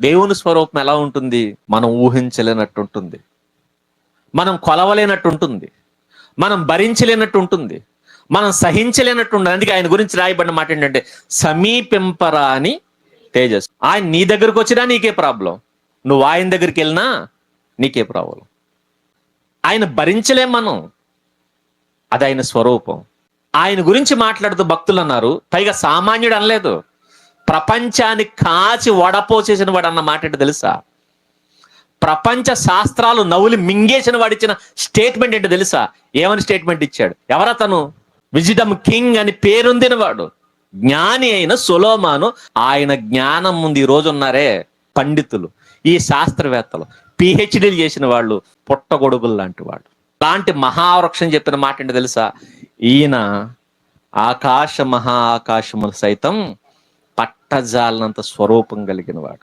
దేవుని స్వరూపం ఎలా ఉంటుంది? మనం ఊహించలేనట్టు ఉంటుంది, మనం కొలవలేనట్టు ఉంటుంది, మనం భరించలేనట్టు ఉంటుంది, మనం సహించలేనట్టు ఉంటుంది. అందుకే ఆయన గురించి రాయబడిన మాట ఏంటంటే సమీపింపరాని తేజస్సు. ఆయన నీ దగ్గరకు వచ్చినా నీకే ప్రాబ్లం, నువ్వు ఆయన దగ్గరికి వెళ్ళినా నీకే ప్రాబ్లం. ఆయన భరించలేం మనం, అది ఆయన స్వరూపం. ఆయన గురించి మాట్లాడుతూ భక్తులు అన్నారు, పైగా సామాన్యుడు అనలేదు, ప్రపంచాన్ని కాచి వడపోసేసిన వాడు అన్న మాట ఏంటో తెలుసా? ప్రపంచ శాస్త్రాలు నవ్వులు మింగేసిన వాడు ఇచ్చిన స్టేట్మెంట్ ఏంటో తెలుసా? ఏమని స్టేట్మెంట్ ఇచ్చాడు? ఎవరతను? విజిడమ్ కింగ్ అని పేరొందిన వాడు, జ్ఞాని అయిన సొలొమోను. ఆయన జ్ఞానం ముందు ఈ రోజు ఉన్నారే పండితులు, ఈ శాస్త్రవేత్తలు, పిహెచ్డీలు చేసిన వాళ్ళు పుట్టగొడుగులు లాంటి వాడు. అలాంటి మహావృక్షం చెప్పిన మాట ఏంటో తెలుసా? ఈయన ఆకాశ మహా ఆకాశములు సైతం పట్టజాలనంత స్వరూపం కలిగిన వాడు.